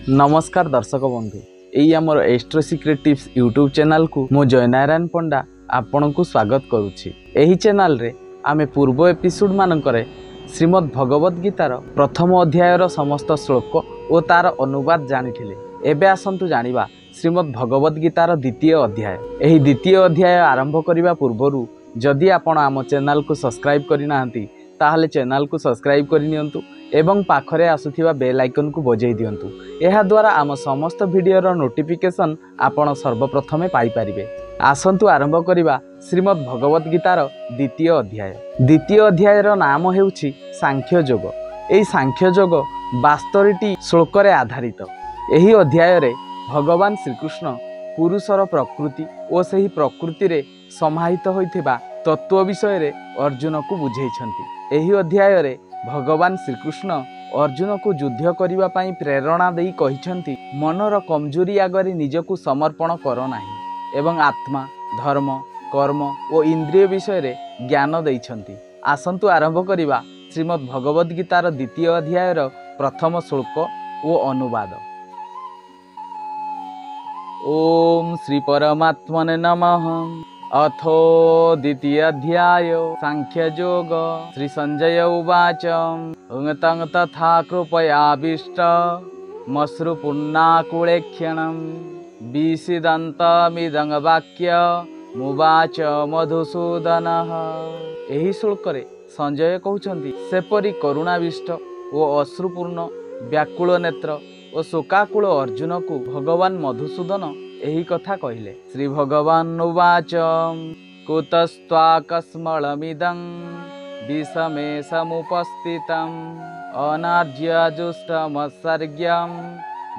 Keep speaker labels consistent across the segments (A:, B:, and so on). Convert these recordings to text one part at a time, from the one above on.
A: नमस्कार दर्शक बंधु यही आमर astro secret tips YouTube channel को मु जयनारायण पंडा आपण को स्वागत करुछि। एही चैनल रे आमे पूर्व एपिसोड मानकरे श्रीमद् भगवत गीतार प्रथम अध्यायर समस्त श्लोक और तार अनुवाद जानिथिले। एबे आसंतु जानिबा श्रीमद् भगवत गीतार द्वितीय अध्याय। एही द्वितीय अध्याय आरंभ करिबा पूर्वरु जदि आपण आम चैनल को सब्सक्राइब करि नाहंती ताहले चैनल को सब्सक्राइब करि नियंतु एवं पाखरे आसुथिबा बेल आइकन को बजाई दियंतु। एहा द्वारा आम समस्त वीडियोर नोटिफिकेशन आपण सर्वप्रथमे पाई परिबे। आसंतु आरंभ करिबा श्रीमद् भगवत गीतार द्वितीय अध्याय। द्वितीय अध्यायर नाम हेउछि सांख्य योग। एही सांख्य योग 72टी श्लोकरे आधारित। एही अध्याय रे भगवान श्रीकृष्ण पुरुषर प्रकृति और सही प्रकृति रे समाहित होइथिबा तत्व विषय रे अर्जुन को बुझेइछन्ति। एही अध्याय रे भगवान श्रीकृष्ण अर्जुन को युद्ध करने पाई प्रेरणा देई कहिछन्ति मनर कमजोरी आगरे निजकु समर्पण कर नाही एवं आत्मा धर्म कर्म और इंद्रिय विषय रे ज्ञान देइछन्ति। आसंतु आरंभ करिबा श्रीमद् भगवत गीतार द्वितीय अध्यायर प्रथम श्लोक और अनुवाद। ओम श्री परमात्मने नमः। अथो द्वितीय अध्याय सांख्य योग। श्री संजय उवाच तं तथा कृपयाविष्ट मश्रुपुन्नाकुलेक्षणं विषिदन्तमिदं वाक्य मुवाच मधुसूदनः। एही श्लोकरे संजय कहउछन्ति सेपरि करुणाविष्ट और अश्रुपूर्ण व्याकुल नेत्र और शोकाकुल अर्जुन को भगवान मधुसूदन एही कथा कहिले। श्री भगवान उवाच कुतस्त्वाकस्मलमिदं विषमे समुपस्थितम् अनार्ज्यजुष्टमत्सर्ग्यं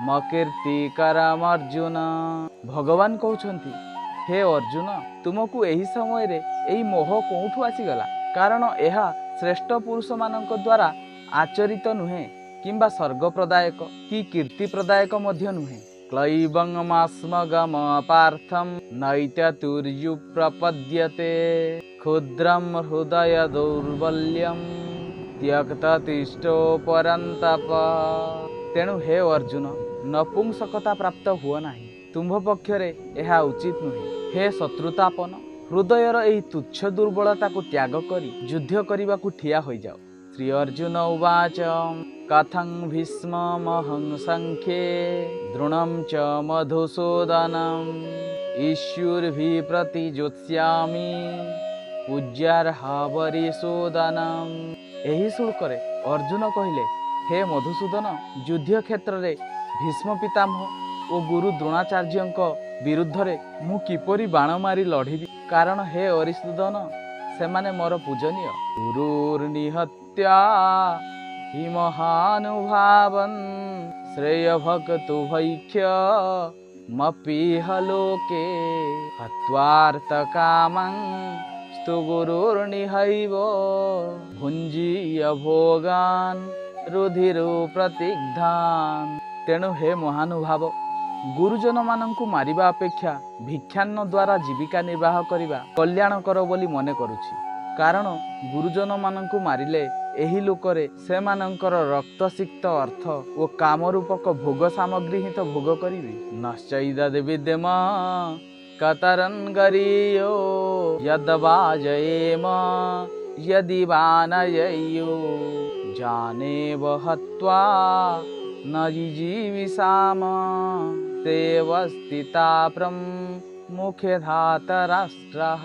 A: मकीर्तिकरम् अर्जुन। भगवान कहउछन्ति हे अर्जुन तुमको एही समय रे एही मोह कोठु आसीगला कारण एहा श्रेष्ठ पुरुष मानक द्वारा आचरित नुहे किंबा स्वर्ग प्रदायक कि कीर्ति प्रदायक मध्य नुहे। क्लैबंगमास्मगम पार्थम नैत्यतुर्यु प्रपद्यते क्षुद्रम हृदय दौर्बल्यम त्यक्ततिष्ठो परंतप। तेणु हे अर्जुन नपुंसकता प्राप्त हुआ नहीं तुम्भ पक्षरे यह उचित नुहे। हे शत्रुतापन हृदयर एही तुच्छ दुर्बलता को त्याग करी युद्ध करने को ठिया हो जाओ। श्री अर्जुन उवाच कथं भीष्ममहं संख्ये द्रोणं च मधुसूदनम् ईश्वरभिः प्रतिजोत्स्यामि पूज्यार्हा वरिसूदनम्। एही श्लोकरे अर्जुन कहिले हे मधुसूदन युद्ध क्षेत्र रे भीष्म पितामह और गुरु द्रोणाचार्य विरुद्ध रे मु किपरि बाण मारी लढ़िबी कारण हे अरिसूदन सेमाने मोर पूजनीय। गुरुर्निहत्या हि महानुभावन् श्रेय भक्तु भैक्ष्य मपीह लोके हत्वार्थकामं स्तु गुरुर्निहैव भुञ्जीय भोगान् रुधिरो प्रतिग्धान्। तेणु हे महानुभाव गुरुजन मानंकु मारिबा अपेक्षा भिक्षान्न द्वारा जीविका निर्वाह करिबा कल्याणकर बोली मने करुछि कारण गुरुजन मानंकु मारिले एही लोकरे से मानंकर रक्तसिक्त अर्थ और कामरूपक भोग सामग्री ही तो भोग करिवे। नश्चैदा देविदेम कतरन गरियो यदवाजयेम यदि वानययो जाने वहत्वा न जीविषाम तेवस्तिताप्रम मुखे धातराष्ट्रः।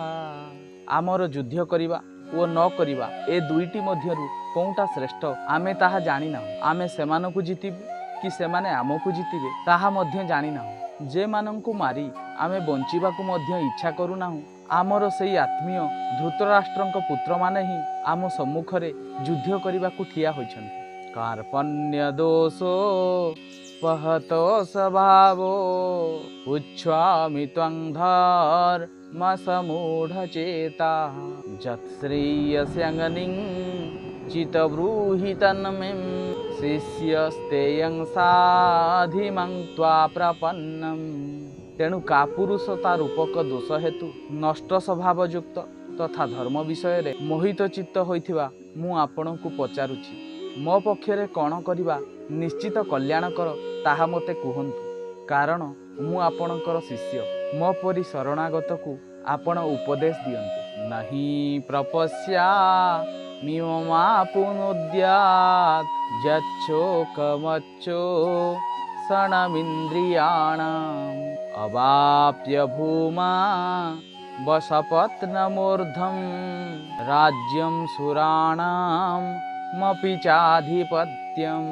A: आमर युद्ध करिबा ओ न करिबा ए दुईटी मध्यरु कोउटा श्रेष्ठ आमे ताहा जानि ना। आमे सेमानकु जितिबु कि सेमाने आमकु जितिबे ताहा मध्य जानि ना। जे मानंकु मारी आमे बंचिबाकु मध्य इच्छा करू ना आमर सेई आत्मीय धृतराष्ट्रंक पुत्र माने ही आम सम्मुखरे युद्ध करिबाकु ठिया होइछन्ति। कार्पण्य दोषो पहतो स्वभावो उच्छ्वामि त्वं धर्मसमूढ चेता जत्श्रेयस्यङ्गनिं चितब्रूहि तन्मे शिष्यस्तेयं साधिमं त्वा प्रपन्नम्। तेणु कापुरुषता रूपक दोष हेतु नष्ट स्वभाव युक्त तथा धर्म विषय रे मोहित चित्त होइथिबा मु आपणकु पचारुछि मो पक्षरे कौन करिबा निश्चित कल्याण कर ताहा मते कुहन्तु, कारण मु आपणकर शिष्य। मो परी शरणागत को आपण उपदेश दियन्तु। नहीं प्रपस्या मिमा पुनोद्यात् यच्छोकमच्छो सणमिन्द्रियाणाम् अवाप्य भूमा वसपत्नमूर्धं राज्यं सुराणां मपि चाधिपत्यम।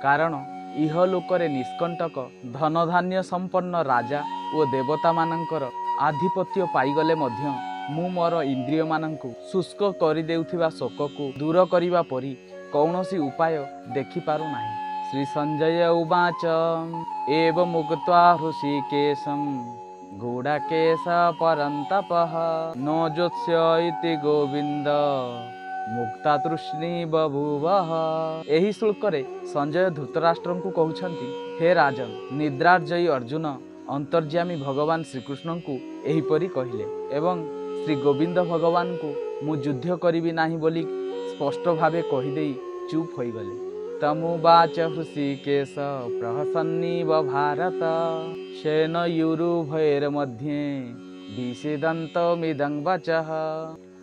A: कारण इहलोकरे निष्कंटक धनधान्य संपन्न राजा ओ देवता मानकर आधिपत्य पाइगले मध्य मु मोर इंद्रिय मानंकु शुष्क करि देउथिबा शोक को दूर करिबा परी कौनसी उपाय देखि पारु नाही। श्री संजय उवाच एव मुक्त्वा हृषिकेशं गूढकेश परन्तपः नो ज्योत्स्य इति गोविंद मुक्ता तृष्णी बभूवः। एही श्लोकरे संजय धृतराष्ट्र को कहउछंती, हे राजन, निद्रार्जयी अर्जुन अंतर्यामी भगवान श्रीकृष्ण को एहीपरि कहिले एवं श्री गोविंद भगवान को मु युद्ध करिबि नाही बोली स्पष्ट भावे कहिदेई चुप होई गले। तमुवाच हृषिकेश प्रहसन्नीव भारत शेन युरुभैर्मध्ये विषेदन्तमिदं वचः।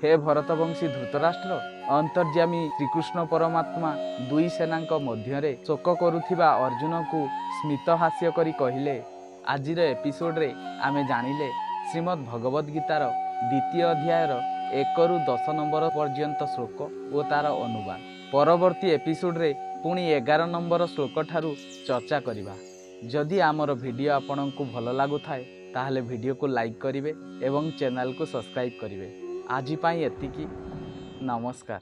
A: हे भरतवंशी धृतराष्ट्र, अंतर्यामी श्रीकृष्ण परमात्मा दुई सेनांक मध्यरे शोक करुथिबा अर्जुन को स्मित हास्य करी कहिले, आजिर एपिसोड रे आमे जानिले श्रीमद् भगवद गीतार द्वितीय अध्यायर 1 ରୁ 10 नंबर पर्यंत श्लोक और तार अनुवाद। परवर्ती एपिसोड रे पुणी 11 नंबर श्लोक ठारू चर्चा करिबा। जदि आमर वीडियो आपनकु भल लागुथाए ताहले वीडियो को लाइक करिवे एवं चैनल को सब्सक्राइब करिवे। आजि पाई एतिकी, नमस्कार।